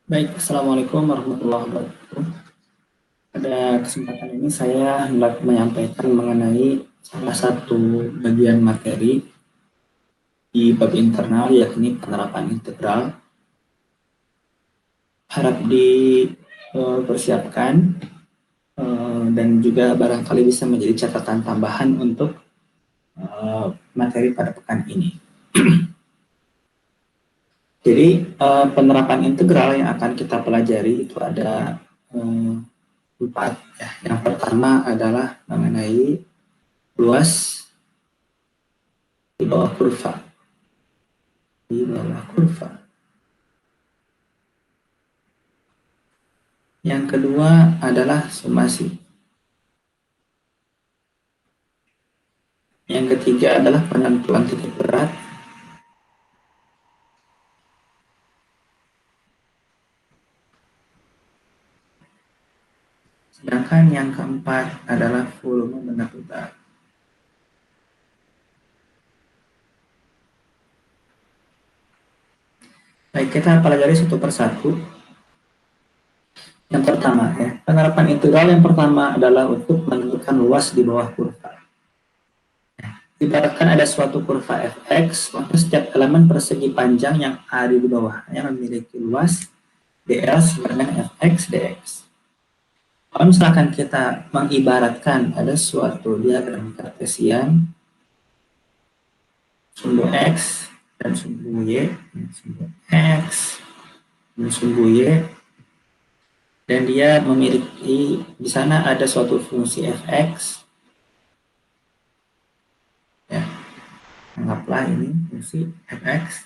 Baik, Assalamualaikum warahmatullahi wabarakatuh. Pada kesempatan ini saya hendak menyampaikan mengenai salah satu bagian materi di bab internal, yakni penerapan integral. Harap dipersiapkan dan juga barangkali bisa menjadi catatan tambahan untuk materi pada pekan ini. Jadi penerapan integral yang akan kita pelajari itu ada 4. Ya. Yang pertama adalah mengenai luas di bawah kurva. Di bawah kurva. Yang kedua adalah somasi. Yang ketiga adalah penentuan titik berat. Sedangkan yang keempat adalah volume benda putar. Baik, kita pelajari satu persatu. Yang pertama, ya, penerapan integral yang pertama adalah untuk menentukan luas di bawah kurva. Ibaratkan ada suatu kurva fx, maka setiap elemen persegi panjang yang ada di bawahnya memiliki luas dl sama dengan fx dx. Kalau misalkan kita mengibaratkan ada suatu diagram kartesian, sumbu x dan sumbu y, sumbu x dan sumbu y, dan dia memiliki di sana ada suatu fungsi fx, ya, anggaplah ini fungsi fx,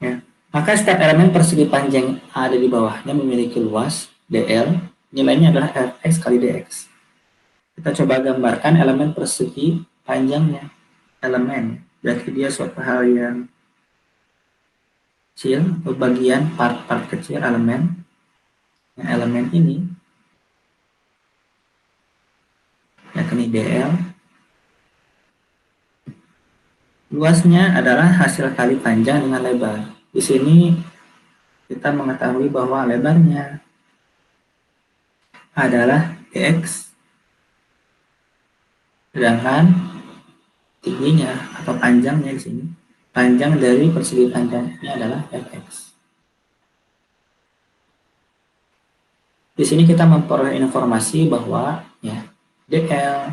ya. Maka setiap elemen persegi panjang ada di bawahnya memiliki luas dl, nilainya adalah fx kali dx. Kita coba gambarkan elemen persegi panjangnya, elemen, berarti dia suatu hal yang kecil atau bagian part-part kecil elemen. Nah, elemen ini yakni dl, luasnya adalah hasil kali panjang dengan lebar. Di sini kita mengetahui bahwa lebarnya adalah dx, sedangkan tingginya atau panjangnya di sini, panjang dari persegi panjang ini adalah fx. Di sini kita memperoleh informasi bahwa ya dl,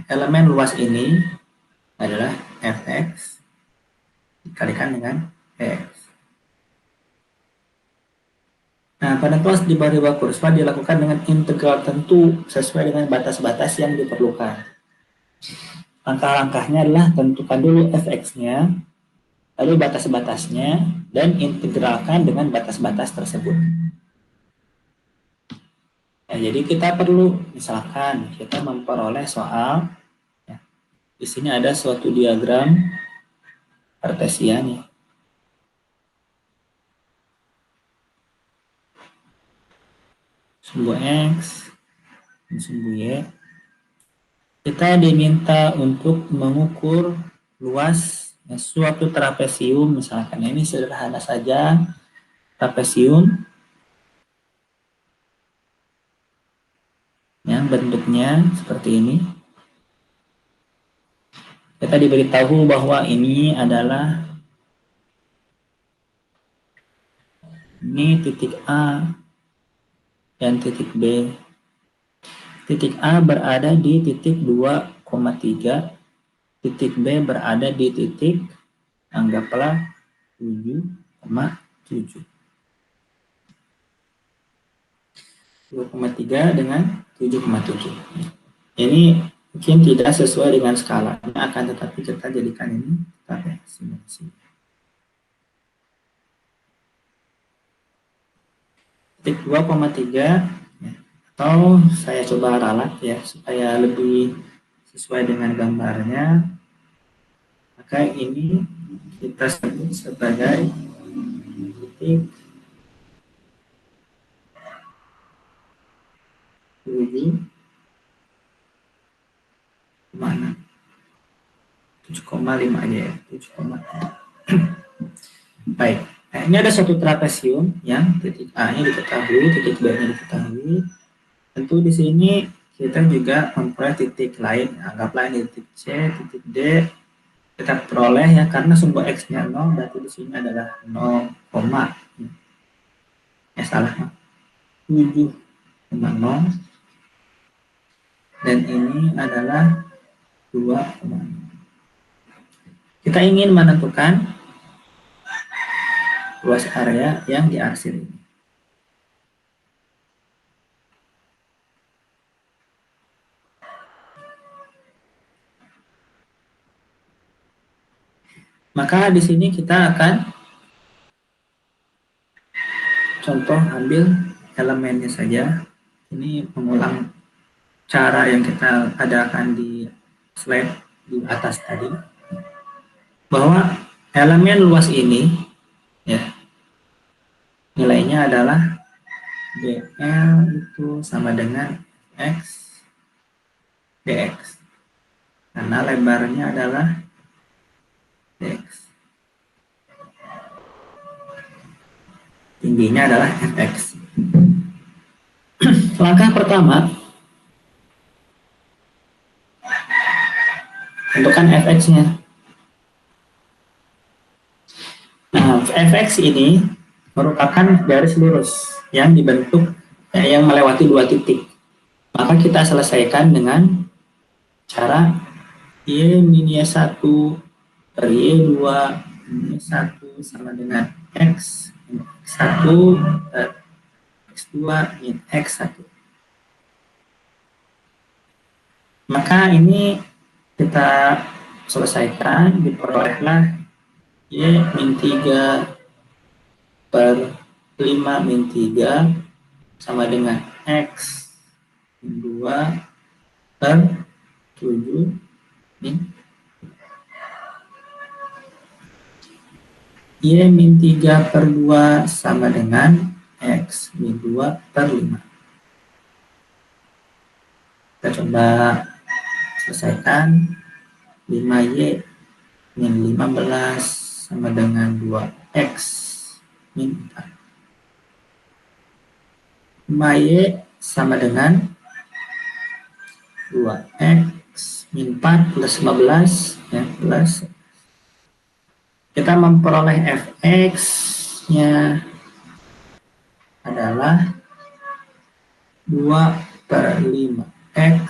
elemen luas ini adalah fx dikalikan dengan x. Nah, penentuan di bawah kurva dilakukan dengan integral tentu sesuai dengan batas-batas yang diperlukan. Langkah-langkahnya adalah tentukan dulu fx-nya, lalu batas-batasnya, dan integralkan dengan batas-batas tersebut. Nah, jadi kita perlu, misalkan kita memperoleh soal, ya, di sini ada suatu diagram kartesian, ya. Sumbu x dan sumbu y. Kita diminta untuk mengukur luas ya, suatu trapesium, misalkan ini sederhana saja, trapesium yang bentuknya seperti ini. Kita diberitahu bahwa ini adalah ini titik A dan titik B. Titik A berada di titik 2,3, titik B berada di titik anggaplah 7,7. 2,3 dengan 7,7. Ini mungkin tidak sesuai dengan skalanya, akan tetapi kita jadikan ini simulasi. Titik 2,3, atau saya coba ralat ya supaya lebih sesuai dengan gambarnya. Maka ini kita sebut sebagai titik 7,6, 7,5 aja ya, 7,6. Baik, Nah, ini ada satu trapesium yang titik A-nya diketahui, titik B-nya diketahui. Tentu di sini kita juga memperoleh titik lain, anggaplah ini titik C, titik D, kita peroleh ya karena sumber X-nya 0, berarti di sini adalah 0, salah 7,0 dan ini adalah 2,0. Kita ingin menentukan luas area yang diarsir ini. Maka di sini kita akan contoh ambil elemennya saja. Ini mengulang cara yang kita adakan di slide di atas tadi. Bahwa elemen luas ini ya nilainya adalah BL itu sama dengan X dx. Karena lebarnya adalah dx. Tingginya adalah fx. Langkah pertama, tentukan fx-nya. Nah, fx ini merupakan garis lurus yang dibentuk yang melewati dua titik. Maka kita selesaikan dengan cara Y-1 per Y2 minus 1 sama dengan X1 per X2 min X1. Maka ini kita selesaikan, diperolehlah Y min 3 per 5 min 3 sama dengan X min 2 per 7 min Y min 3 per 2 sama dengan X min 2 per 5. Kita coba selesaikan. 5Y min 15 sama dengan 2X min 4. 5Y sama dengan 2X min 4 plus 15 ya, plus kita memperoleh fx-nya adalah 2 per 5x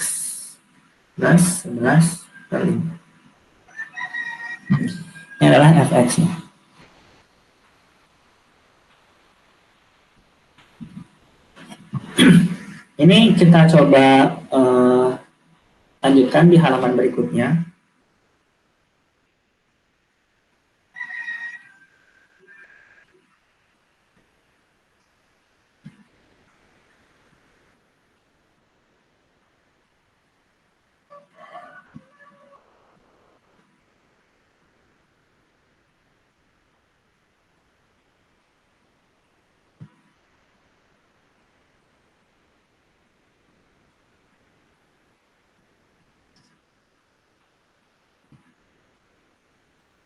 plus 11 per 5. Ini adalah fx-nya. Ini kita coba lanjutkan di halaman berikutnya.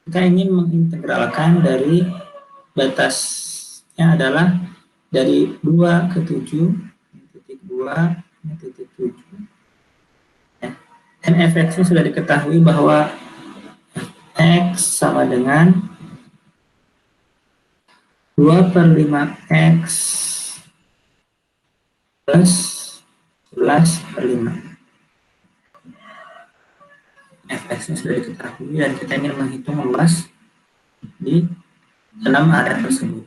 Kita ingin mengintegralkan dari batasnya adalah dari 2 ke 7, titik 2, titik 7. Dan fx-nya sudah diketahui bahwa x sama dengan 2 per 5x plus 11 per 5. fx-nya sudah diketahui dan kita ingin menghitung luas di dalam area tersebut.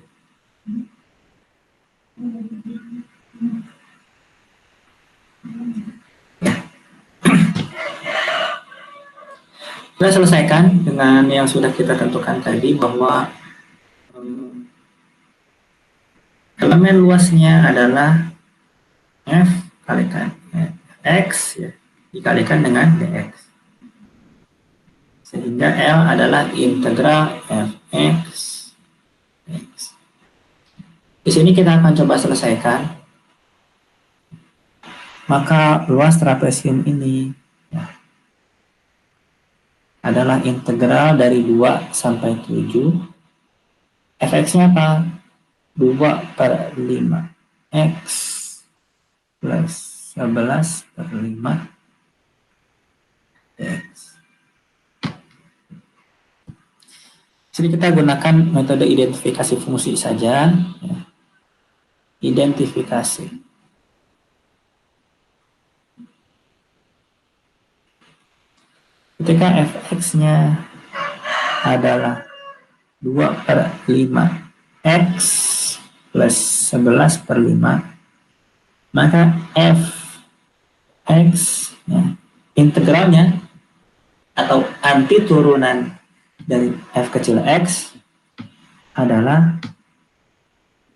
Ya. Kita selesaikan dengan yang sudah kita tentukan tadi bahwa elemen luasnya adalah f kalikan x ya, dikalikan dengan dx. Sehingga L adalah integral fx. Di sini kita akan coba selesaikan. Maka luas trapesium ini ya, adalah integral dari 2 sampai 7 fx-nya apa? 2/5 x plus 11/5 x. Jadi kita gunakan metode identifikasi fungsi saja. Ya. Identifikasi. Ketika fx-nya adalah 2/5 x plus 11/5, maka fx ya, integralnya atau anti turunan dari f kecil x adalah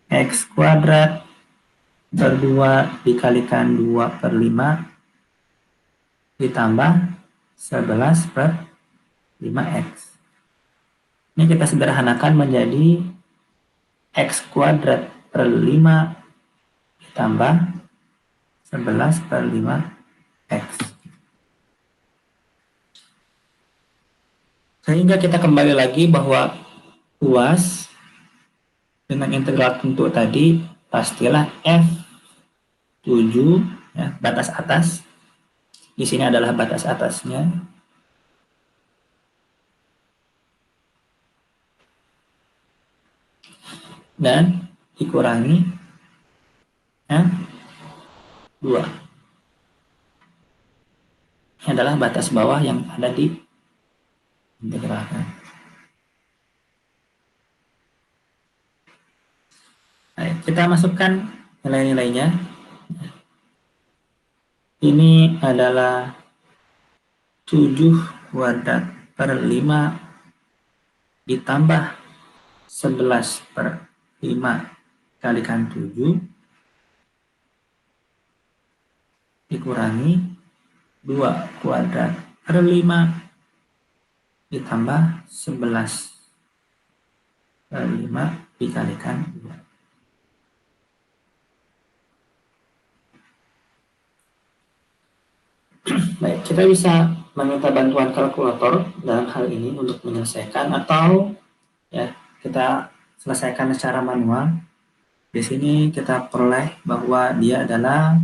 x kuadrat per 2 dikalikan 2/5 ditambah 11/5x. Ini kita sederhanakan menjadi x kuadrat per 5 ditambah 11/5x. Sehingga kita kembali lagi bahwa luas dengan integral tentu tadi pastilah F7 ya, batas atas. Di sini adalah batas atasnya. Dan dikurangi ya, 2. Ini adalah batas bawah yang ada di integralkan. Baik, kita masukkan nilai-nilainya. Ini adalah 7 kuadrat per 5 ditambah 11/5 kalikan 7 dikurangi 2 kuadrat per 5 ditambah 11/5 dikalikan 2. Baik, kita bisa meminta bantuan kalkulator dalam hal ini untuk menyelesaikan, atau ya kita selesaikan secara manual. Di sini kita peroleh bahwa dia adalah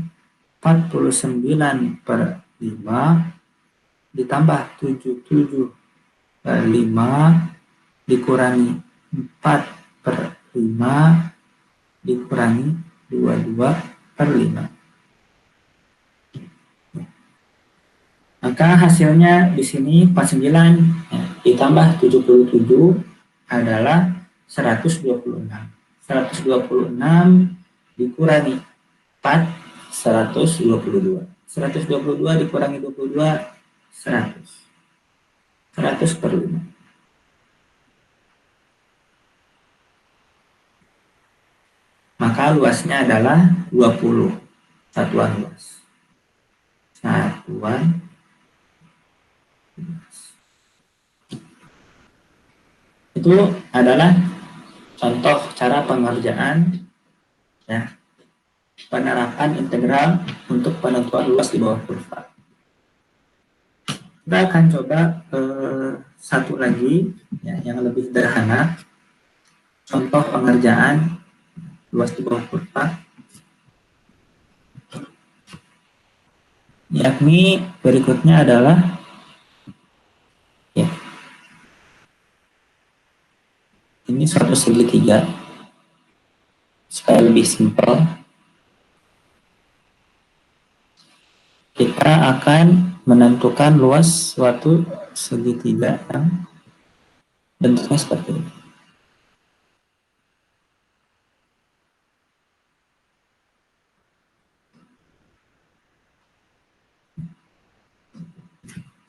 49/5 ditambah 77/5 dikurangi 4/5 dikurangi 22/5. Maka hasilnya di sini 49 ya, ditambah 77 adalah 126. 126 dikurangi 4, 122. 122 dikurangi 22, 100. 100/5. Maka luasnya adalah 20 satuan luas. Satuan itu adalah contoh cara pengerjaan ya, penerapan integral untuk penentuan luas di bawah kurva. Kita akan coba satu lagi ya, yang lebih sederhana, contoh pengerjaan luas di bawah kurva, yakni berikutnya adalah ya, ini suatu segitiga. Supaya lebih simpel, kita akan menentukan luas suatu segitiga yang bentuknya seperti ini.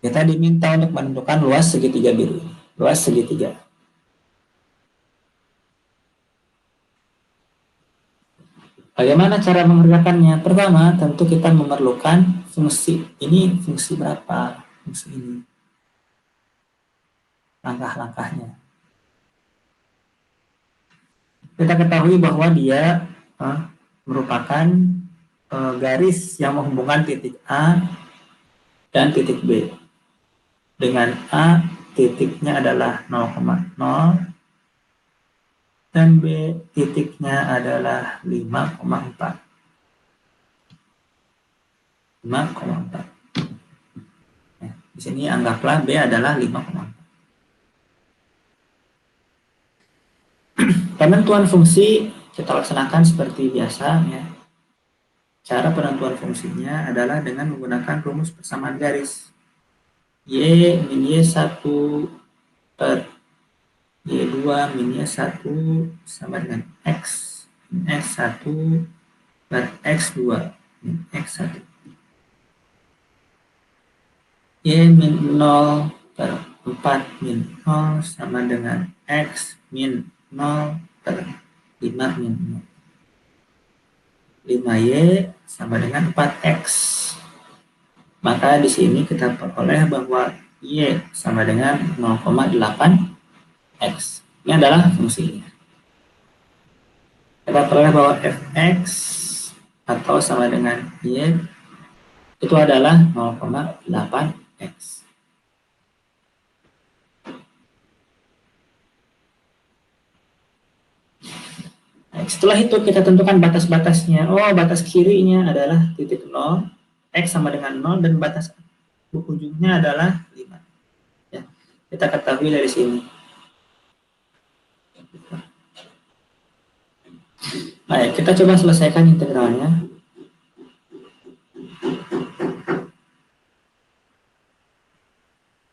Kita diminta untuk menentukan luas segitiga biru, luas segitiga. Bagaimana cara mengerjakannya? Pertama, tentu kita memerlukan fungsi. Ini fungsi berapa? Fungsi ini. Langkah-langkahnya. Kita ketahui bahwa dia merupakan garis yang menghubungkan titik A dan titik B. Dengan A, titiknya adalah 0,0, dan B titiknya adalah 5,4. 5,4. Ya, di sini anggaplah B adalah 5,4. Penentuan fungsi kita laksanakan seperti biasa ya. Cara penentuan fungsinya adalah dengan menggunakan rumus persamaan garis. Y min Y1 per Y2 min Y1 sama dengan X min X1 per X2 min X1. Y min 0 per 4 min 0 sama dengan X min 0 per 5 min 0. 5Y sama dengan 4X. Maka di sini kita peroleh bahwa Y sama dengan 0,8X. Ini adalah fungsinya. Kita peroleh bahwa Fx atau sama dengan Y itu adalah 0,8X. Setelah itu kita tentukan batas-batasnya. Oh, batas kirinya adalah titik 0, X sama dengan 0, dan batas ujungnya adalah 5. Ya, kita ketahui dari sini. Baik, kita coba selesaikan integralnya.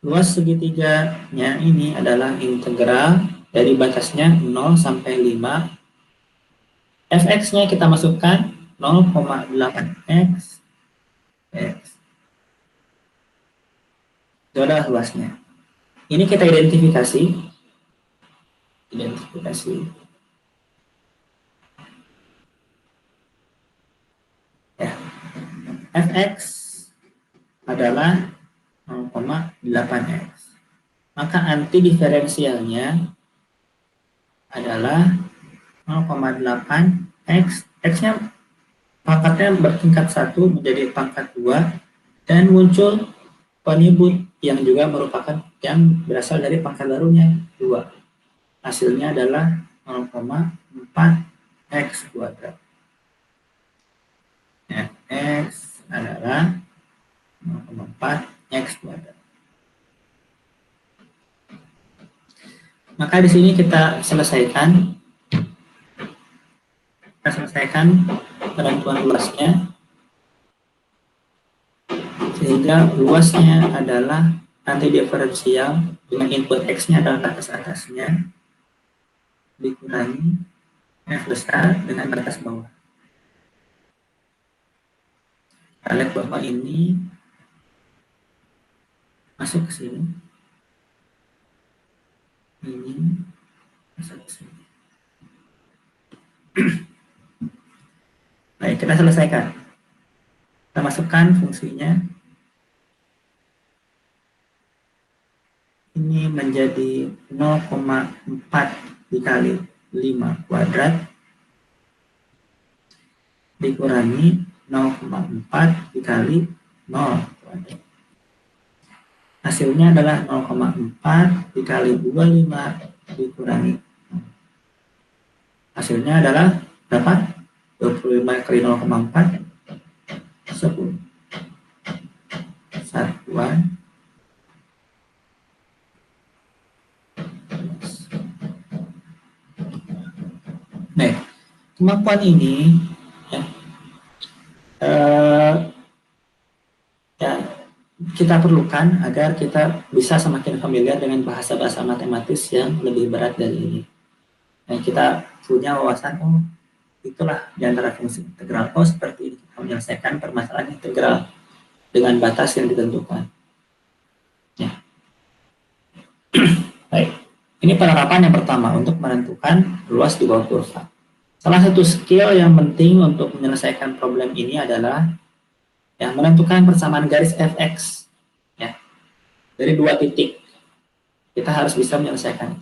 Luas segitiganya ini adalah integral dari batasnya 0 sampai 5. Fx-nya kita masukkan 0,8x X. Itu adalah luasnya. Ini kita identifikasi. Ya. Fx adalah 0,8x. Maka anti diferensialnya adalah 0,8x. X-nya pangkatnya bertingkat 1 menjadi pangkat 2 dan muncul penibut yang juga merupakan yang berasal dari pangkat barunya 2. Hasilnya adalah 0,4x kuadrat. X adalah 0,4x kuadrat. Maka di sini kita selesaikan penentuan luasnya, sehingga luasnya adalah anti diferensial dengan input X-nya adalah batas atasnya dikurangi F besar dengan batas bawah. Kita lihat bahwa ini masuk ke sini, ini masuk ke sini. Baik, kita selesaikan. Kita masukkan fungsinya. Ini menjadi 0,4 dikali 5 kuadrat dikurangi 0,4 dikali 0 kuadrat. Hasilnya adalah 0,4 dikali 25 dikurangi 0. Hasilnya adalah berapa? 25 kali 0,4 10. Satuan Nah, kemampuan ini ya, kita perlukan agar kita bisa semakin familiar dengan bahasa-bahasa matematis yang lebih berat dari ini. Nah, kita punya wawasan, oh itulah diantara fungsi integral. Oh seperti ini kita menyelesaikan permasalahan integral dengan batas yang ditentukan. Ya. Baik, ini penerapan yang pertama untuk menentukan luas di bawah kurva. Salah satu skill yang penting untuk menyelesaikan problem ini adalah ya, menentukan persamaan garis Fx. Ya. Dari dua titik, kita harus bisa menyelesaikan.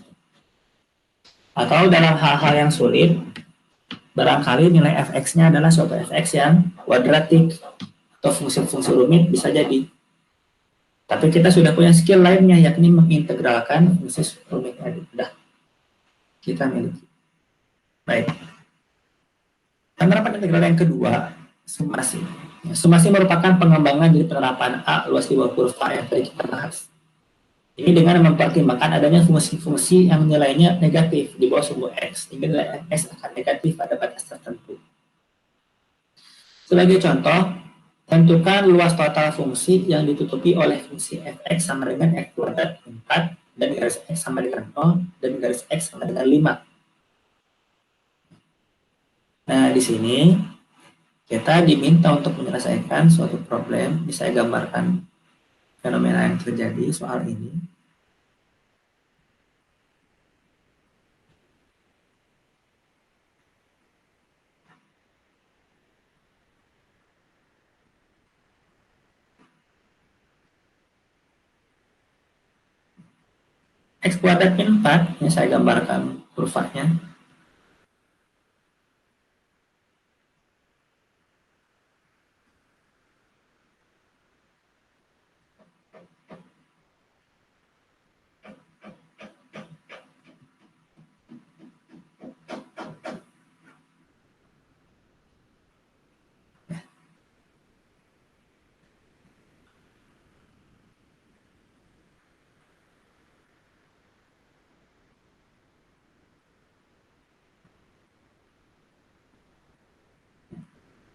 Atau dalam hal-hal yang sulit, barangkali nilai Fx-nya adalah suatu Fx yang kuadratik atau fungsi-fungsi rumit bisa jadi. Tapi kita sudah punya skill lainnya, yakni mengintegralkan fungsi rumit tadi. Sudah kita miliki. Baik. Penerapan integral yang kedua, sumasi. Sumasi merupakan pengembangan dari penerapan A luas di bawah kurva A yang tadi kita bahas. Ini dengan mempertimbangkan adanya fungsi-fungsi yang nilainya negatif di bawah sumbu X, hingga nilai X akan negatif pada batas tertentu. Sebagai contoh, tentukan luas total fungsi yang ditutupi oleh fungsi fx sama dengan x kuadrat 4 dan garis x sama dengan 0 dan garis x sama dengan 5. Nah, di sini kita diminta untuk menyelesaikan suatu problem. Bisa saya gambarkan fenomena yang terjadi soal ini. X kuadrat min 4, yang saya gambarkan kurvanya.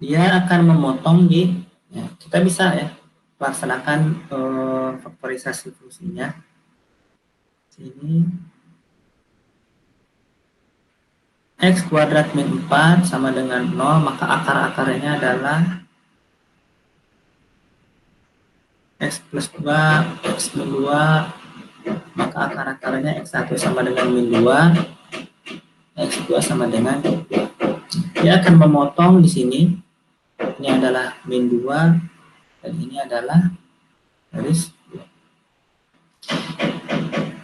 Dia akan memotong di, ya, kita bisa ya laksanakan faktorisasi fungsinya. Sini X kuadrat min 4 sama dengan 0, maka akar-akarnya adalah X plus 2, X min 2, maka akar-akarnya X1 sama dengan min 2, X2 sama dengan 2. Dia akan memotong di sini, ini adalah min 2, dan ini adalah garis 2.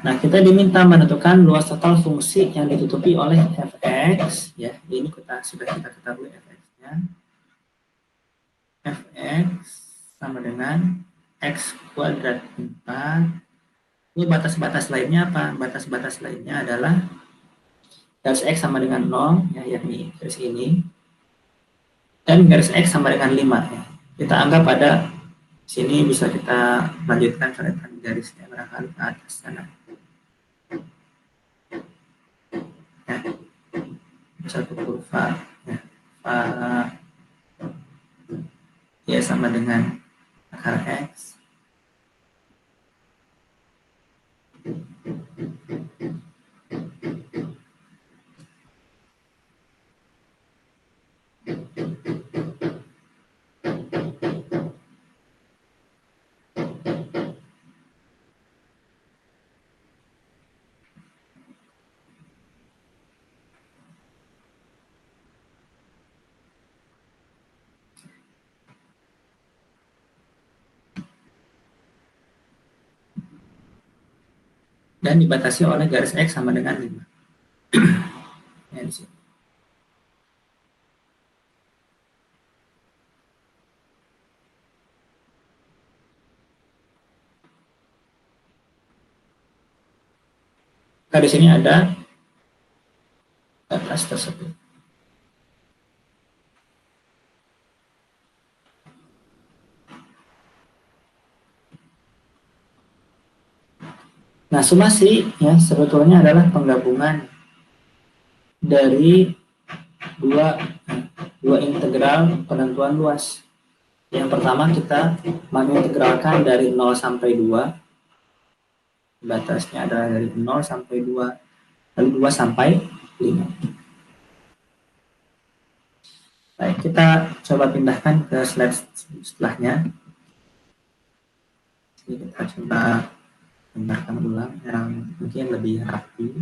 Nah, kita diminta menentukan luas total fungsi yang ditutupi oleh fx, ya. Ini sudah kita ketahui fx-nya. Fx sama dengan x kuadrat 4. Ini batas-batas lainnya apa? Batas-batas lainnya adalah garis x sama dengan 0, ya, yakni garis ini, dan garis x sama dengan 5. Ya. Kita anggap pada sini bisa kita lanjutkan coretan garisnya barangkali ke atas sana. Ya. Satu kurva, ya, ya sama dengan akar x. Dan dibatasi oleh garis X sama dengan 5. Ya, di sini. Nah, di sini ada batas tersebut. Nah, sumasi ya sebetulnya adalah penggabungan dari dua integral penentuan luas. Yang pertama kita mengintegralkan dari 0 sampai 2. Batasnya adalah dari 0 sampai 2, lalu 2 sampai 5. Baik, kita coba pindahkan ke slide setelahnya. Ini kita coba gambarkan ulang yang mungkin lebih rapi.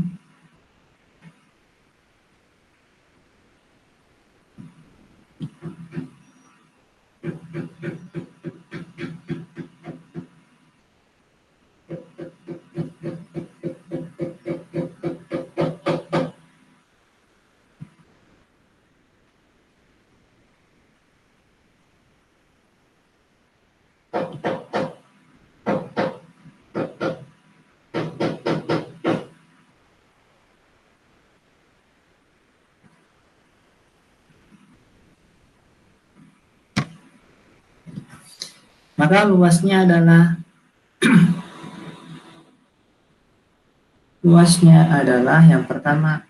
Maka luasnya adalah yang pertama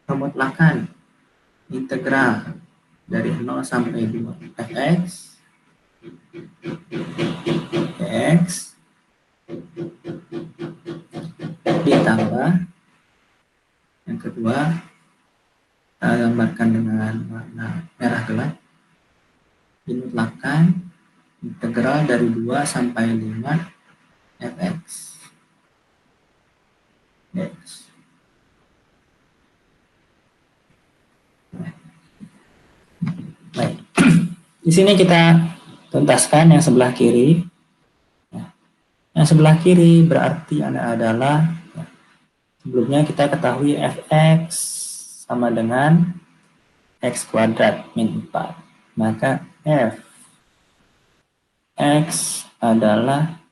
pemutlakan integral dari 0 sampai 2 fx dx ditambah yang kedua kita gambarkan dengan warna merah gelap, dimutlakan integral dari 2 sampai 5 fx dx. Baik. Di sini kita tuntaskan yang sebelah kiri. Yang sebelah kiri berarti adalah sebelumnya kita ketahui fx sama dengan x kuadrat min 4. Maka f x adalah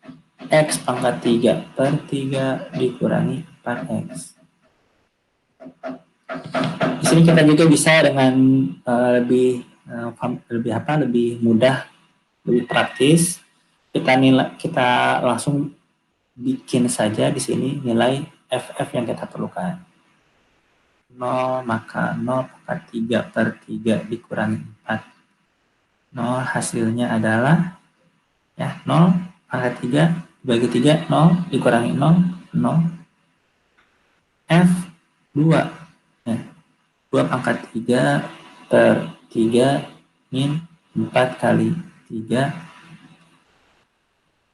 x pangkat 3 per 3 dikurangi 4x. Di sini kita juga bisa dengan lebih mudah, lebih praktis. Kita langsung bikin saja di sini nilai FF yang kita perlukan. 0 maka 0 pangkat 3 per 3 dikurangi 4. 0 hasilnya adalah 0 pangkat 3 bagi 3 0 dikurangi 0 0 F2 2 pangkat 3 per 3 min 4 kali 3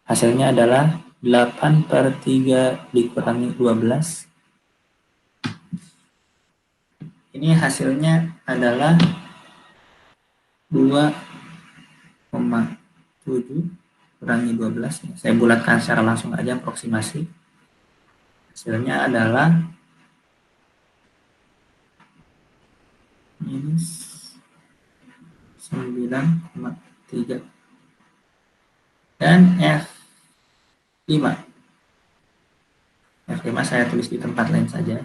hasilnya adalah 8 per 3 dikurangi 12. Ini hasilnya adalah 2,7 kurangi 12. Saya bulatkan secara langsung aja aproksimasi. Hasilnya adalah minus 9,3. Dan F5 saya tulis di tempat lain saja.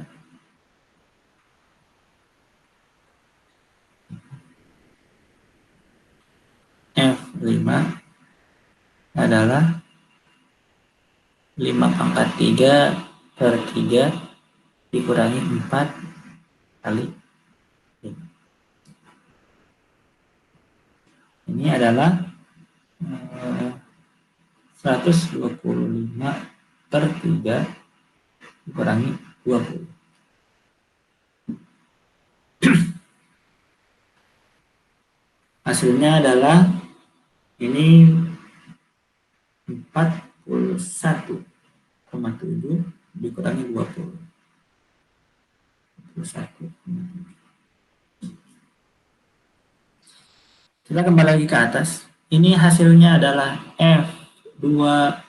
F5 adalah 5 pangkat 3 per 3 dikurangi 4 kali 5. Ini adalah 125 per 3 dikurangi 20. Hasilnya adalah ini 41,7 dikurangi 20. 41,7. Kita kembali lagi ke atas. Ini hasilnya adalah F2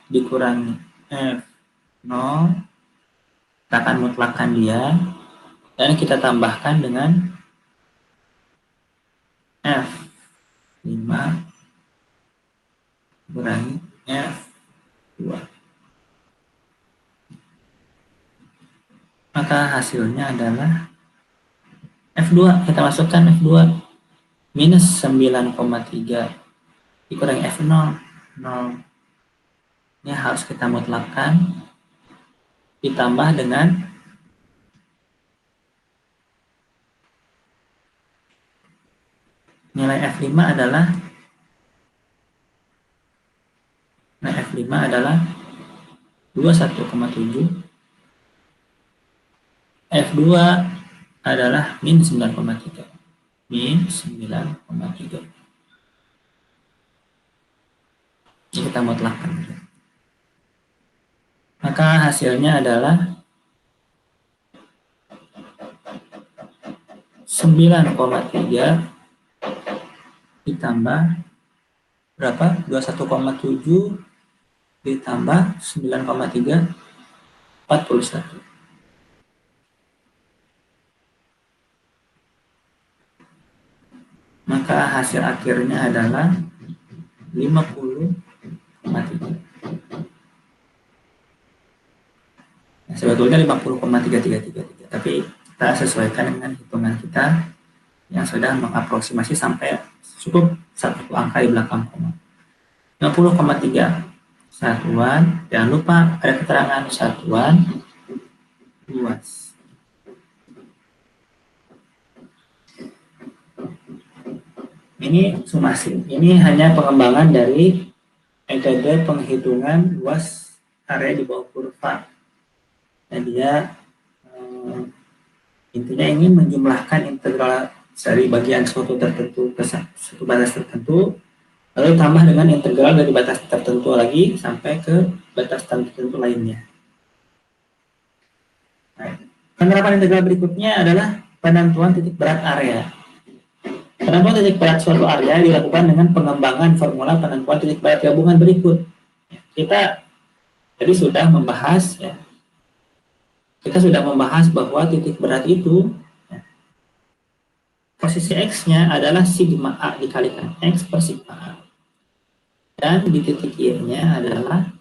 dikurangi F0. Kita akan mutlakkan dia. Dan kita tambahkan dengan F5 kurangi F2. Maka hasilnya adalah F2. Kita masukkan F2 minus 9,3 dikurangi F0 0. Ini harus kita mutlakkan ditambah dengan nilai F5 adalah 21,7. F2 adalah min 9,3. Min 9,3. Ini kita mutlakkan. Maka hasilnya adalah 9,3 ditambah berapa? 21,7 ditambah 9,3 41. Maka hasil akhirnya adalah 50,3. Nah, sebetulnya 50,3333, tapi kita sesuaikan dengan hitungan kita yang sudah mengaproksimasi sampai cukup satu angka di belakang koma. 50,3 satuan. Jangan lupa ada keterangan satuan luas. Ini sumasi. Ini hanya pengembangan dari metode penghitungan luas area di bawah kurva. Dan dia intinya ingin menjumlahkan integral dari bagian suatu tertentu ke suatu batas tertentu, lalu tambah dengan integral dari batas tertentu lagi sampai ke batas tertentu lainnya. Nah, penerapan integral berikutnya adalah penentuan titik berat area. Penentuan titik berat suatu area dilakukan dengan pengembangan formula penentuan titik berat gabungan berikut. Kita tadi sudah membahas ya. Kita sudah membahas bahwa titik berat itu ya, posisi X-nya adalah sigma A dikalikan X per sigma A. Dan di titik Y-nya adalah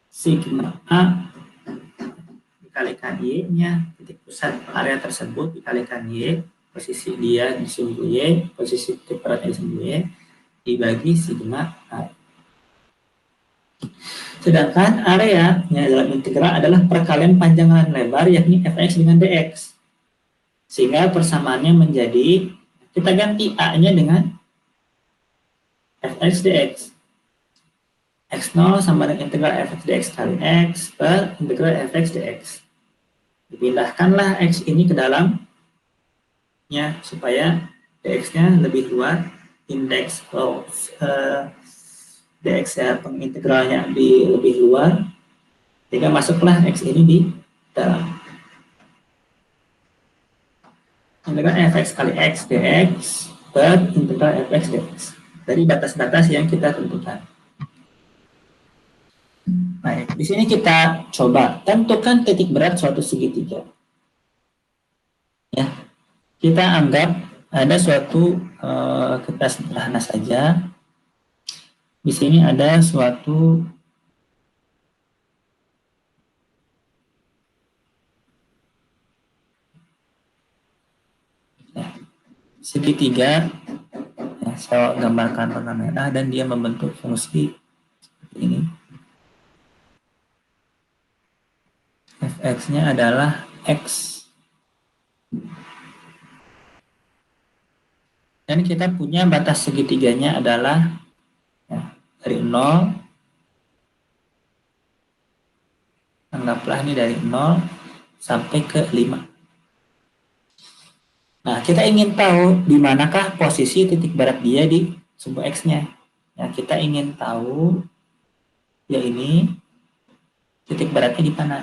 sigma A dikalikan Y-nya, titik pusat area tersebut dikalikan Y, posisi dia di sumbu Y, posisi titik beratnya di sumbu Y, dibagi sigma A. Sedangkan area yang dalam integral adalah perkalian panjang dan lebar, yakni fx dengan dx. Sehingga persamaannya menjadi, kita ganti A-nya dengan fx dx. X0 sama dengan integral fx dx kali x per integral fx dx. Dipindahkanlah x ini ke dalamnya supaya dx-nya lebih luar, indeks dx ya pengintegralnya lebih luar, sehingga masuklah x ini di dalam integral fx kali x dx per integral fx dx dari batas-batas yang kita tentukan. Baik, di sini kita coba tentukan titik berat suatu segitiga. Ya, kita anggap ada suatu kita sederhana saja. Di sini ada suatu segitiga, ya, saya gambarkan warna merah dan dia membentuk fungsi seperti ini. Fx-nya adalah x. Dan kita punya batas segitiganya adalah ya, dari 0, anggaplah ini dari 0 sampai ke 5. Nah, kita ingin tahu di manakah posisi titik berat dia di sumbu X-nya. Ya, kita ingin tahu ya ini titik beratnya di mana.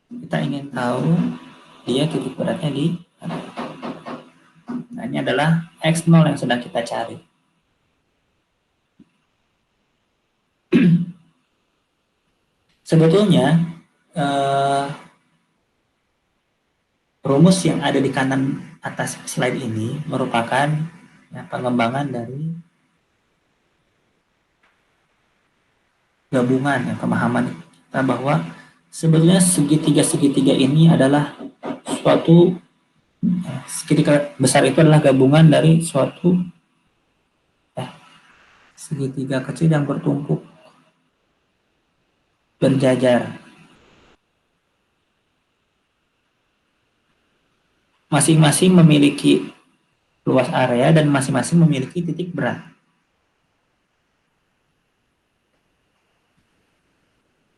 Kita ingin tahu dia titik beratnya di mana. Nah, ini adalah X0 yang sedang kita cari. Sebetulnya rumus yang ada di kanan atas slide ini merupakan ya, pengembangan dari gabungan ya, pemahaman kita bahwa sebetulnya segitiga-segitiga ini adalah suatu ya, segitiga besar itu adalah gabungan dari suatu ya, segitiga kecil yang bertumpuk berjajar. Masing-masing memiliki luas area dan masing-masing memiliki titik berat.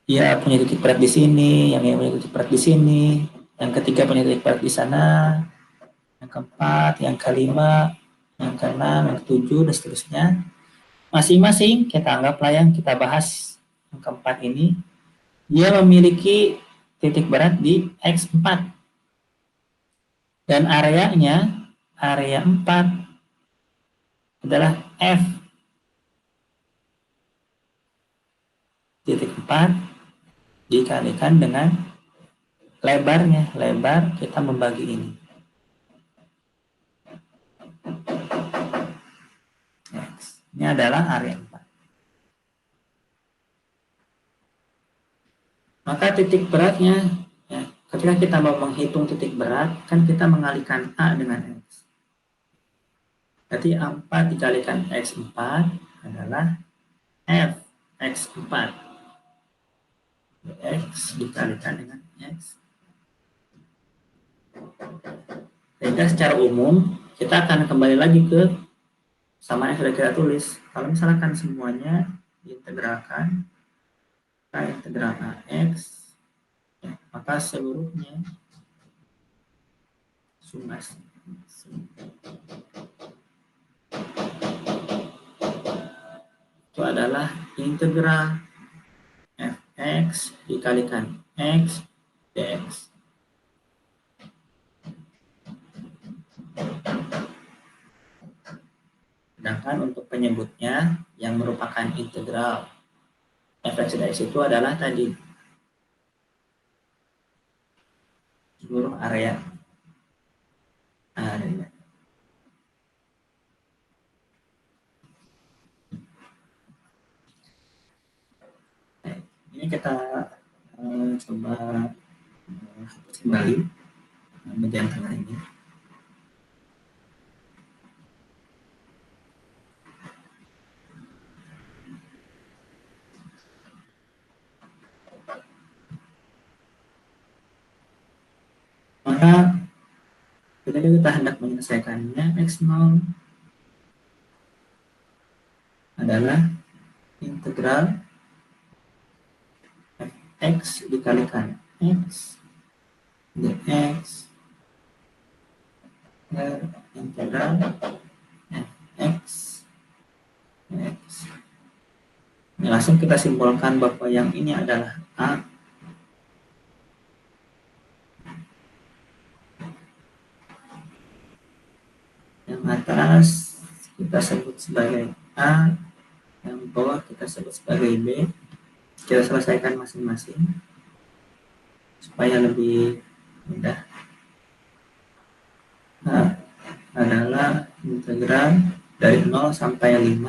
Dia punya titik berat di sini, yang punya titik berat di sini, yang ketiga punya titik berat di sana, yang keempat, yang kelima, yang keenam, yang ketujuh, dan seterusnya. Masing-masing kita anggaplah yang kita bahas yang keempat ini, dia memiliki titik berat di X4. Dan areanya, area 4 adalah F. Titik 4 dikalikan dengan lebarnya. Lebar kita membagi ini. Next. Ini adalah area 4. Maka titik beratnya, ya, ketika kita mau menghitung titik berat, kan kita mengalihkan A dengan X. Berarti A4 dikalikan X4 adalah Fx4. X dikalikan dengan X. Sehingga secara umum, kita akan kembali lagi ke sama yang sudah kita tulis. Kalau misalkan semuanya diintegralkan ke integral AX, ya, maka seluruhnya summasi. Itu adalah integral fx dikalikan x dx. Sedangkan untuk penyebutnya yang merupakan integral fx dx itu adalah tadi seluruh area. Ini kita coba kembali bagian tengah ini. Maka ketika kita hendak menyelesaikannya, x0 adalah integral x dikalikan x dx integral x x. Ini langsung kita simpulkan bahwa yang ini adalah A, yang atas kita sebut sebagai A, yang bawah kita sebut sebagai B. Kita selesaikan masing-masing supaya lebih mudah. Nah, adalah integral dari 0 sampai 5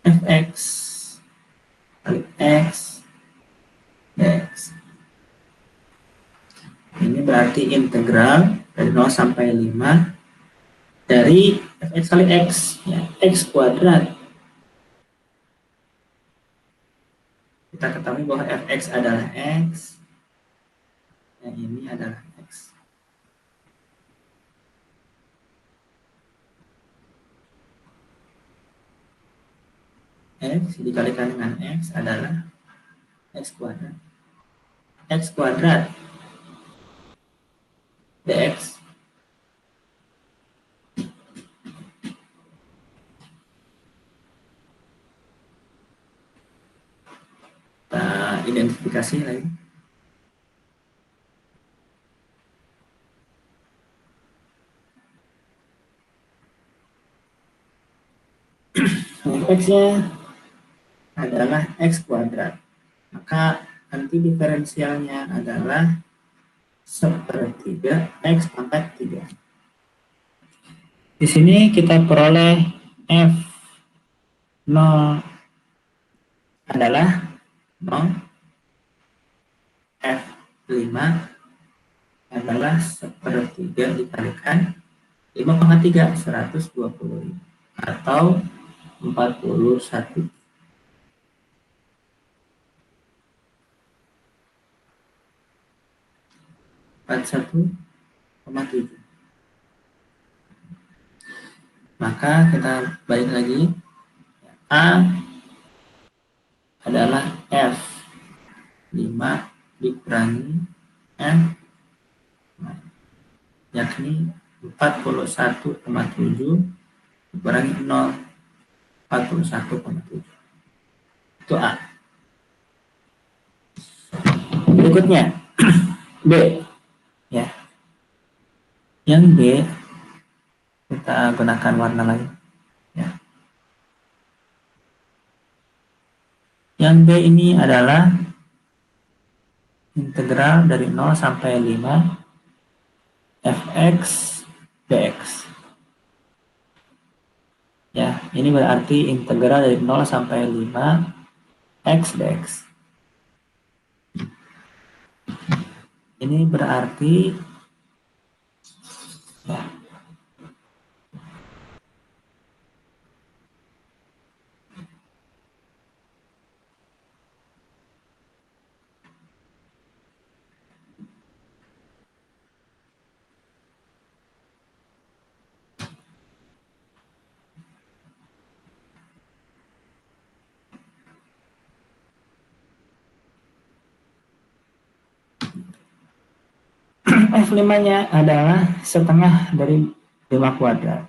fx kali x dx. Ini berarti integral dari 0 sampai 5 dari fx kali x, ya, x kuadrat. Kita ketahui bahwa fx adalah x, yang ini adalah x. X dikalikan dengan x adalah x kuadrat. X kuadrat dx. Kita identifikasi lagi. X-nya adalah x kuadrat. Maka nanti diferensialnya adalah sepertiga x pangkat 3. Di sini kita peroleh F0 adalah 0, F5 adalah sepertiga dikalikan 5 pangkat 3, 120 atau 41. 41,7. Maka kita balik lagi. A adalah F5 dikurangi F, yakni 41,7 dikurangi 0, 41,7. Itu A. Berikutnya B, ya. Yang B kita gunakan warna lain, ya. Yang B ini adalah integral dari 0 sampai 5 fx dx. Ya, ini berarti integral dari 0 sampai 5 x dx. Ini berarti ya, F5-nya adalah setengah dari 5 kuadrat,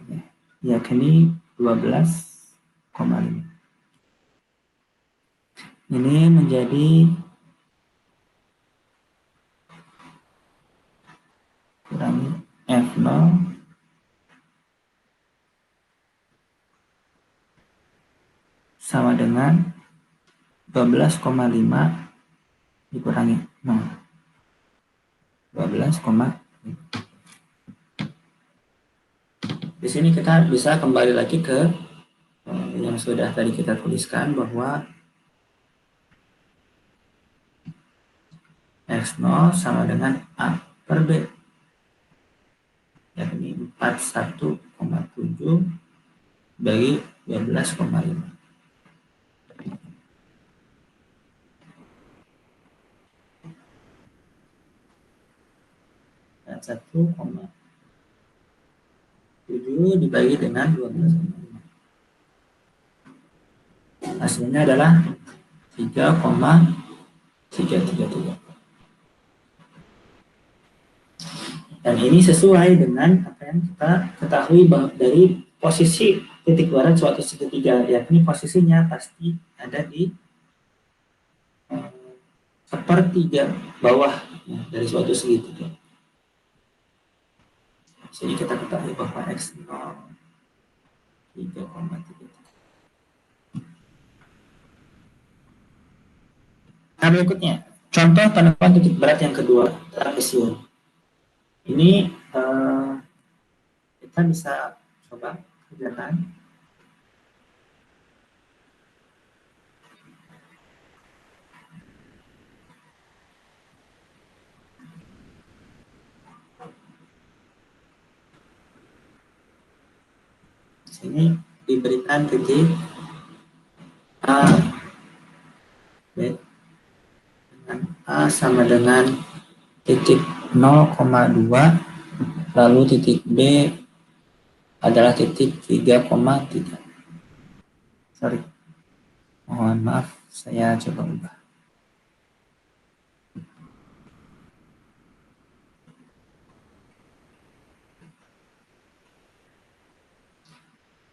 yakni 12,5. Ini menjadi kurangi F0 sama dengan 12,5 dikurangi 0. 12,5. Di sini kita bisa kembali lagi ke yang sudah tadi kita tuliskan, bahwa X0 sama dengan A per B, yakni 41,7 bagi 12,5. 1,7 dibagi dengan 12,5. Hasilnya adalah 3,333. Dan ini sesuai dengan apa yang kita ketahui dari posisi titik barat suatu segitiga, yakni posisinya pasti ada di sepertiga bawah dari suatu segitiga. Jadi kita ketahui bahwa X0 3,3. Nah, berikutnya, contoh penentuan titik berat yang kedua, trapesium. Ini kita bisa coba kerjakan. Sini diberikan titik A, B, dengan A sama dengan titik 0,2, lalu titik B adalah titik 3,3. Sorry, mohon maaf, saya coba ubah.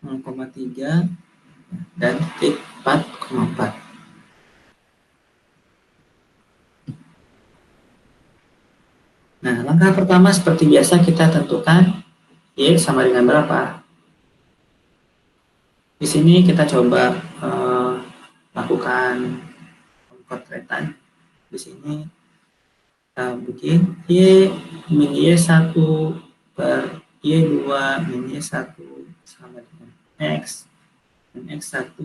-3 dan titik 4,4. Nah, langkah pertama seperti biasa kita tentukan Y sama dengan berapa. Di sini kita coba lakukan pemotretan. Di sini kita bikin Y min Y1 per Y2 min Y1 sama dengan X, dan X1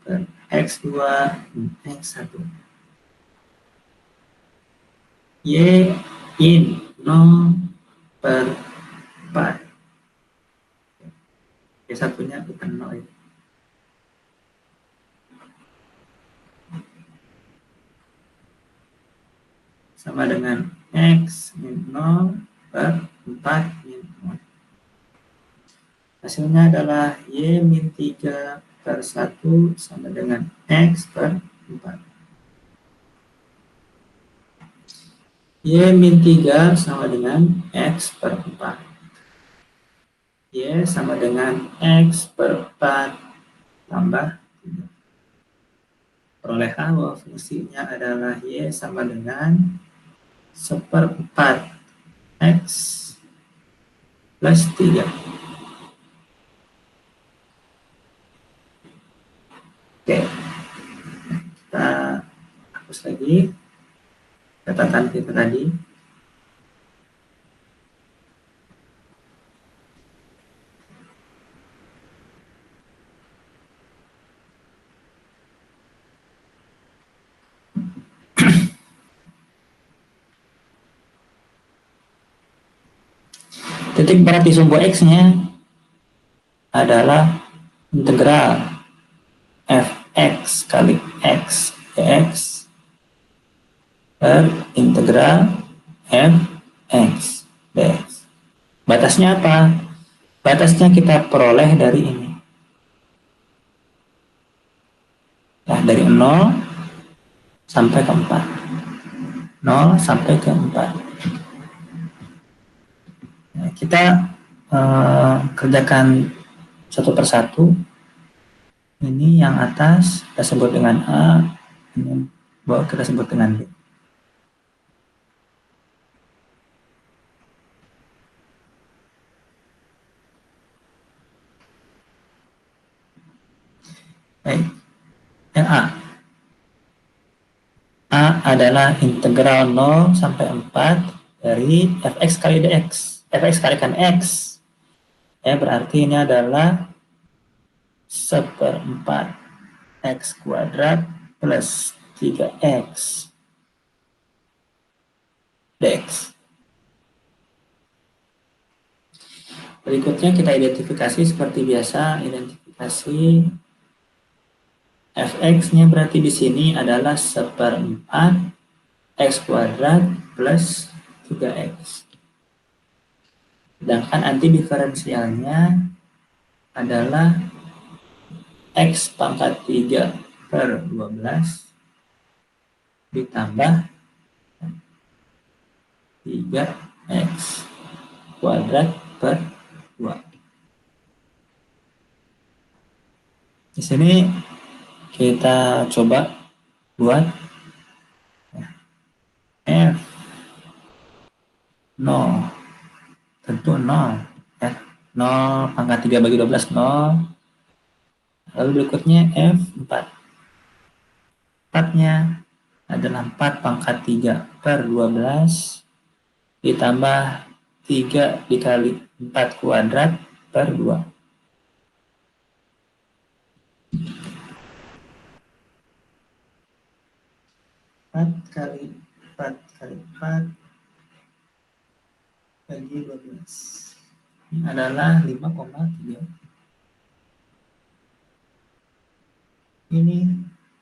per X2 min X1. Y in 0 per 4. Y1-nya bukan 0 ya. Sama dengan X min 0 per 4 min 0. Hasilnya adalah Y min 3 per 1 sama dengan X per 4. Y min 3 sama dengan X per 4. Y sama dengan X per 4 tambah 3. Perolehan bahwa fungsinya adalah Y sama dengan 1/4 X plus 3. Oke, kita hapus lagi catatan kita tadi. Titik berat di sumbu X-nya adalah integral Fx kali X dx per integral Fx dx. Batasnya apa? Batasnya kita peroleh dari ini. Nah, dari 0 sampai ke 4. 0 sampai ke 4. kita kerjakan satu persatu. Ini yang atas kita sebut dengan A, ini bawah kita sebut dengan B. Baik, yang A. A adalah integral 0 sampai 4 dari fx kali dx. Fx kalikan x. Ya, berarti ini adalah 1/4 x kuadrat plus 3x dx. Berikutnya kita identifikasi seperti biasa, identifikasi fx-nya berarti di sini adalah 1/4 x kuadrat plus 3x. Sedangkan antidiferensialnya adalah x pangkat 3 per 12 ditambah 3x kuadrat per 2. Di sini kita coba buat f 0, tentu 0 ya. 0 pangkat 3 bagi 12 0. Lalu berikutnya f 4. 4-nya adalah 4 pangkat 3 per 12 ditambah 3 dikali 4 kuadrat per 2. 4 kali 4 kali 4 bagi 12. Ini adalah 5,3. Ini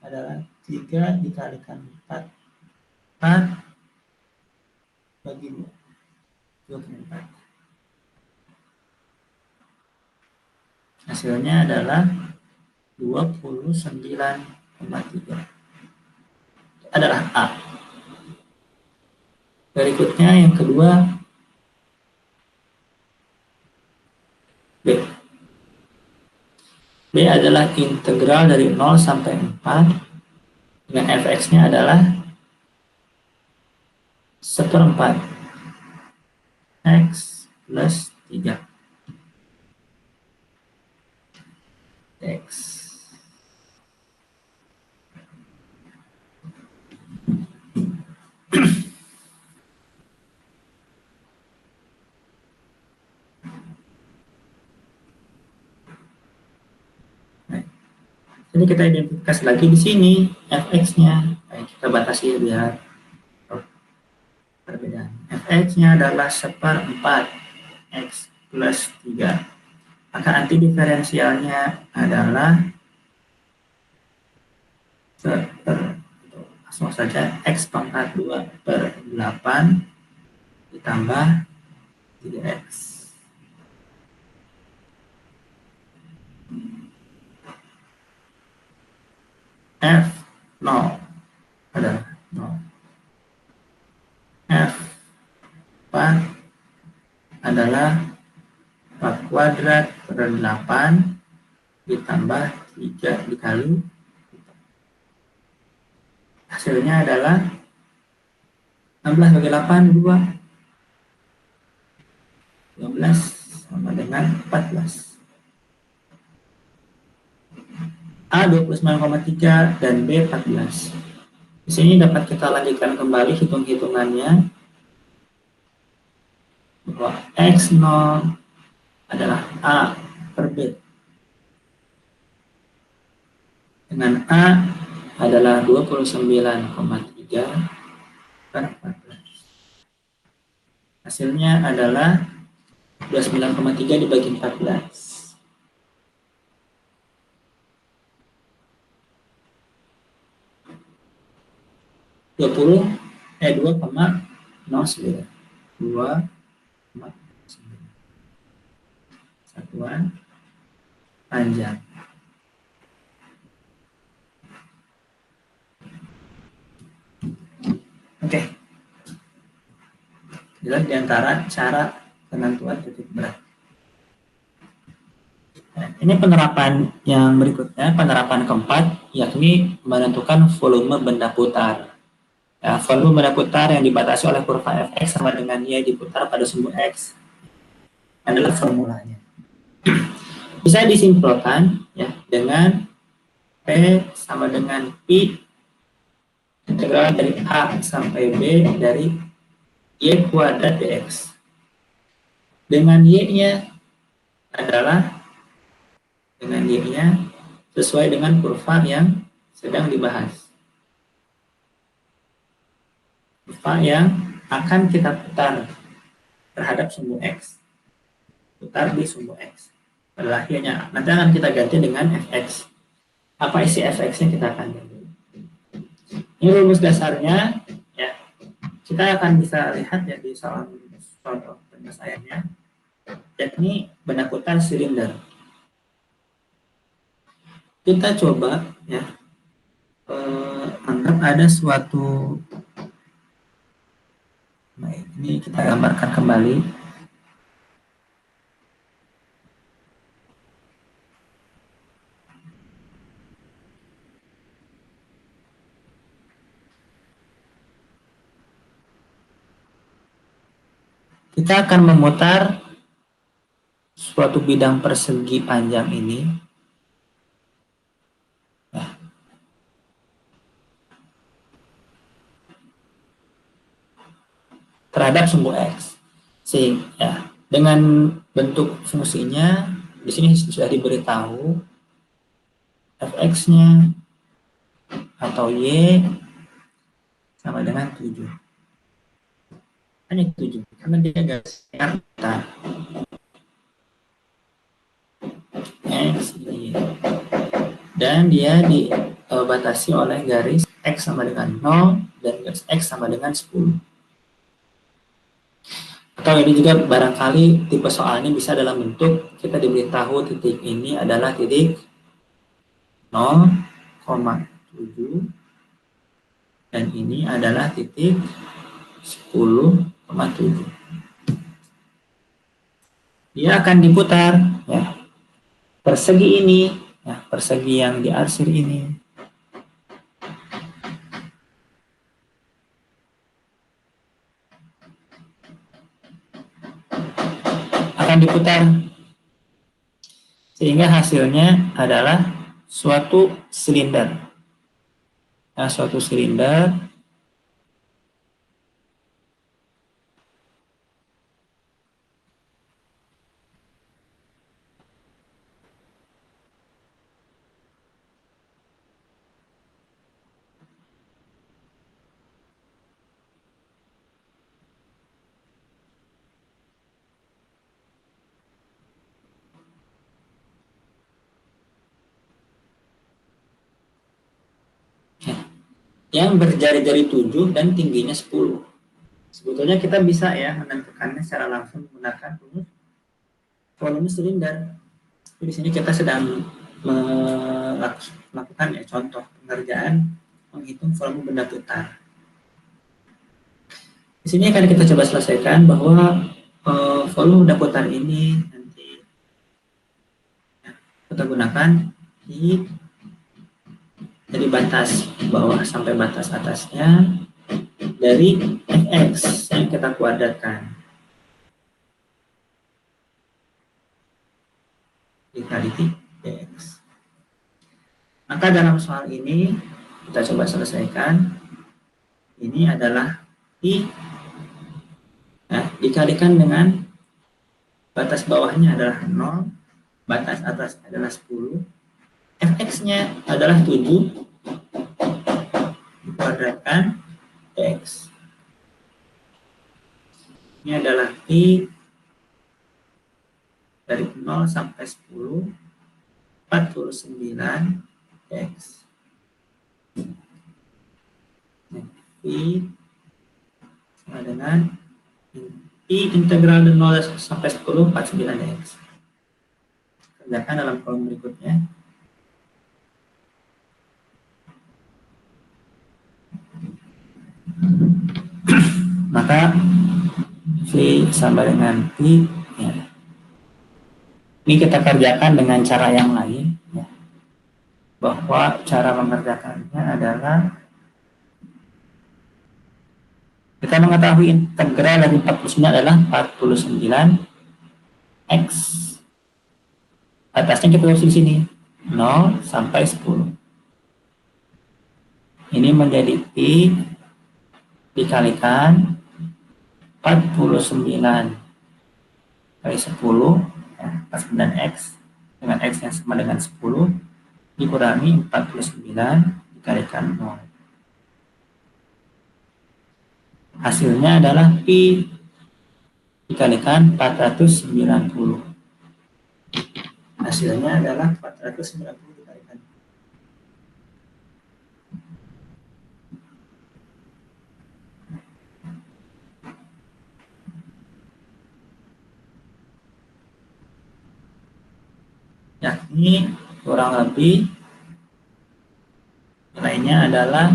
adalah 3 dikalikan 4. 4 bagi 2. 24. Hasilnya adalah 29,3. Adalah A. Berikutnya yang kedua B. B adalah integral dari 0 sampai 4 dengan fx-nya adalah 1/4 x plus 3 x. Jadi kita identifikasi lagi di sini fx-nya. Kita batasi ya biar perbedaan. Fx-nya adalah 1/4 x plus 3. Maka antidiferensialnya adalah langsung saja x pangkat 2 per 8 ditambah 3x. F 0 adalah 0. F 4 adalah 4 kuadrat per 8 ditambah 3 dikali. Hasilnya adalah 16 bagi 8, 2. 12 sama dengan 14. A 29,3 dan B 14. Di sini dapat kita lanjutkan kembali hitung-hitungannya bahwa x0 adalah A per B. Dengan A adalah 29,3 per 14. Hasilnya adalah 29,3 dibagi 14. 2,09. 2,9. Satuan panjang. Oke. Jelas di antara cara penentuan titik berat. Nah, ini penerapan yang berikutnya, penerapan keempat, yakni menentukan volume benda putar. Ya, volume benda putar yang dibatasi oleh kurva fx sama dengan y diputar pada sumbu x adalah formulanya. Bisa disimpulkan ya dengan P sama dengan Pi integral dari A sampai B dari Y kuadrat dx. Dengan Y-nya adalah sesuai dengan kurva yang sedang dibahas. Kurva yang akan kita putar terhadap sumbu X. Putar di sumbu X. Pada akhirnya, nanti akan kita ganti dengan fx. Apa isi fx-nya kita akan ganti. Ini rumus dasarnya, ya. Kita akan bisa lihat ya di contoh penyelesaiannya, yakni benda putar silinder. Kita coba ya anggap ada suatu, nah ini kita gambarkan kembali. Kita akan memutar suatu bidang persegi panjang ini ya, terhadap sumbu X. Sehingga ya, dengan bentuk fungsinya di sini sudah diberitahu fx-nya atau y sama dengan 7. Hanya 7 karena dia garisnya X y. Dan dia dibatasi oleh garis X sama dengan 0 dan garis X sama dengan 10. Atau ini juga barangkali tipe soalnya bisa dalam bentuk kita diberitahu titik ini adalah titik 0,7 dan ini adalah titik 10,7. Dia akan diputar ya. Persegi ini, ya, persegi yang diarsir ini akan diputar sehingga hasilnya adalah suatu silinder. Nah, suatu silinder yang berjari-jari 7 dan tingginya 10. Sebetulnya kita bisa ya menentukannya secara langsung menggunakan rumus volume silinder. Di sini kita sedang melakukan ya contoh pengerjaan menghitung volume benda putar. Di sini akan kita coba selesaikan bahwa volume benda putar ini nanti ya, kita gunakan dari batas bawah sampai batas atasnya dari fx yang kita kuadratkan dikali dx. Maka dalam soal ini kita coba selesaikan. Ini adalah i dikalikan dengan batas bawahnya adalah 0, batas atas adalah 10. fx-nya adalah 7 dikuadratkan x. Ini adalah I dari 0 sampai 10 49 x. I sama dengan I integral dari 0 sampai 10 49 x. Kerjakan dalam kolom berikutnya. Maka V sama dengan Pi. Ya. Ini kita kerjakan dengan cara yang lain. Ya. Bahwa cara mengerjakannya adalah kita mengetahui integral dari 49 adalah 49 X. Atasnya kita tulis di sini 0 sampai 10. Ini menjadi Pi dikalikan 49 kali 10 ya, 49 X dengan X yang sama dengan 10 dikurangi 49 dikalikan 0. Hasilnya adalah Pi dikalikan 490. Hasilnya adalah 490 dikalikan. Yakni kurang lebih nilainya adalah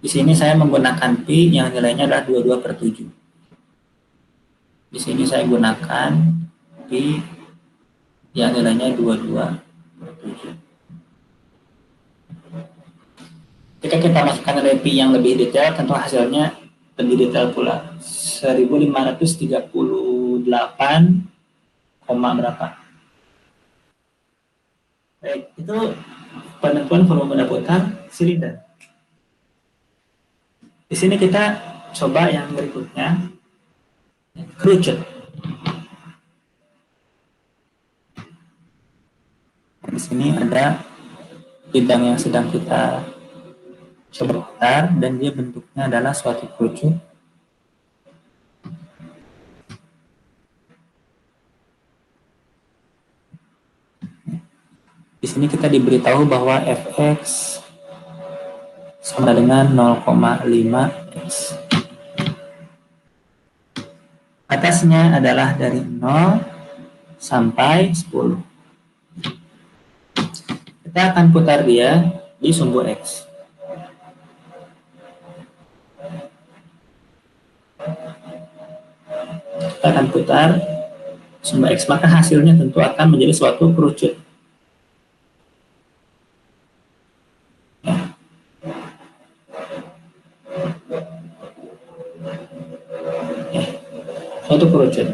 di sini saya menggunakan Pi yang nilainya adalah 22/7. Di sini saya gunakan Pi yang nilainya 22/7. Jika kita masukkan nilai Pi yang lebih detail, tentu hasilnya lebih detail pula. 1538, berapa? Baik, itu penentuan volume benda putar silinder. Di sini kita coba yang berikutnya, kerucut. Di sini ada bidang yang sedang kita coba putar dan dia bentuknya adalah suatu kerucut. Di sini kita diberitahu bahwa Fx sama dengan 0,5x. Atasnya adalah dari 0 sampai 10. Kita akan putar dia di sumbu X. Kita akan putar sumbu X, maka hasilnya tentu akan menjadi suatu kerucut. Suatu kerucut.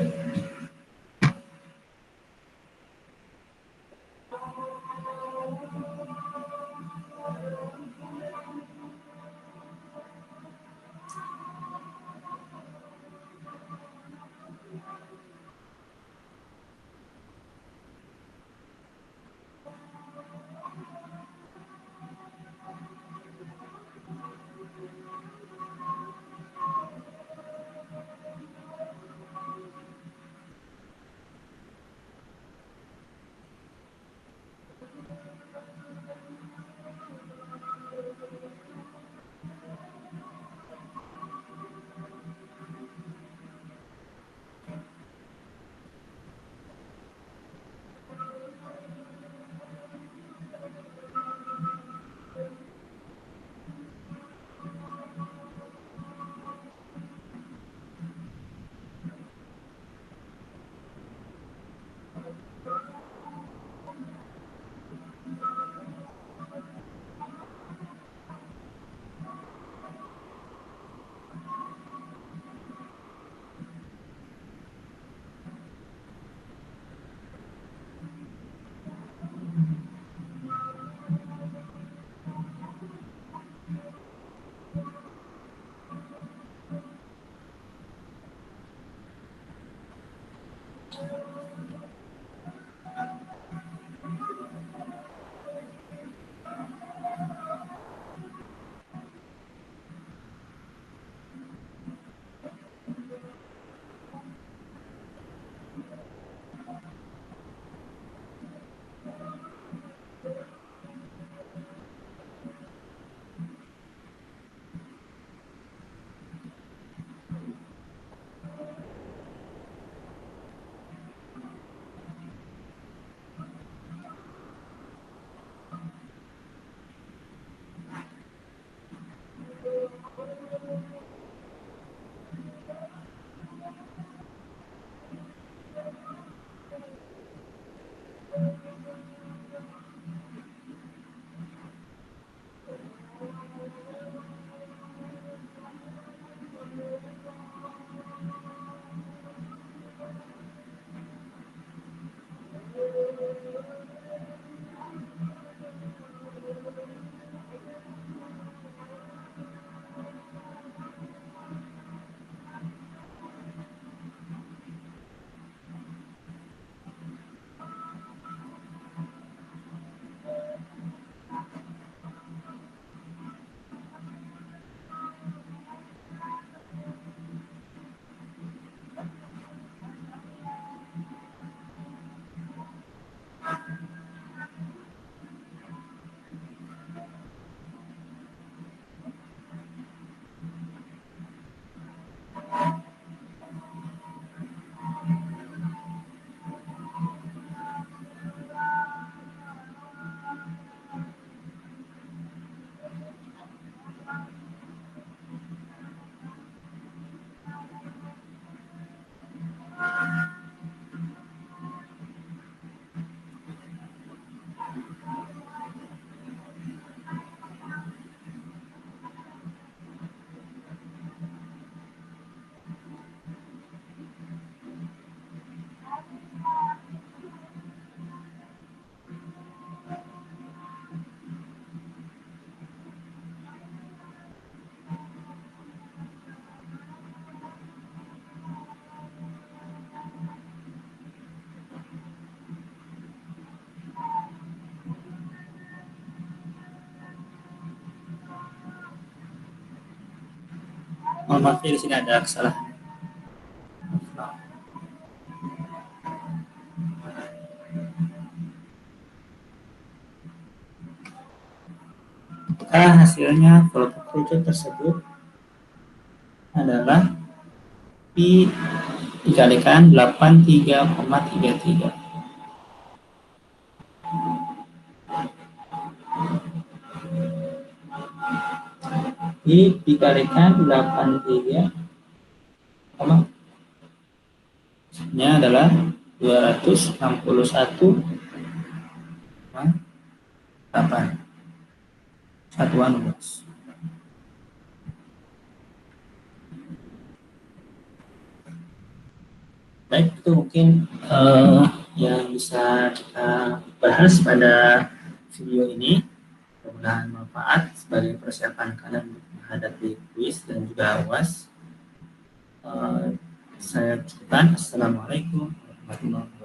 mohon maaf di sini ada kesalahan. Hasilnya produk kerucut tersebut adalah Pi dikalikan 83,33. Pi dikalikan 83, ini adalah 261,8 satuan luas. Baik, itu mungkin yang bisa kita bahas pada video ini. Mudah-mudahan manfaat sebagai persiapan kalian untuk menghadapi kuis dan juga UAS. Saya cukupkan. Assalamualaikum warahmatullahi wabarakatuh.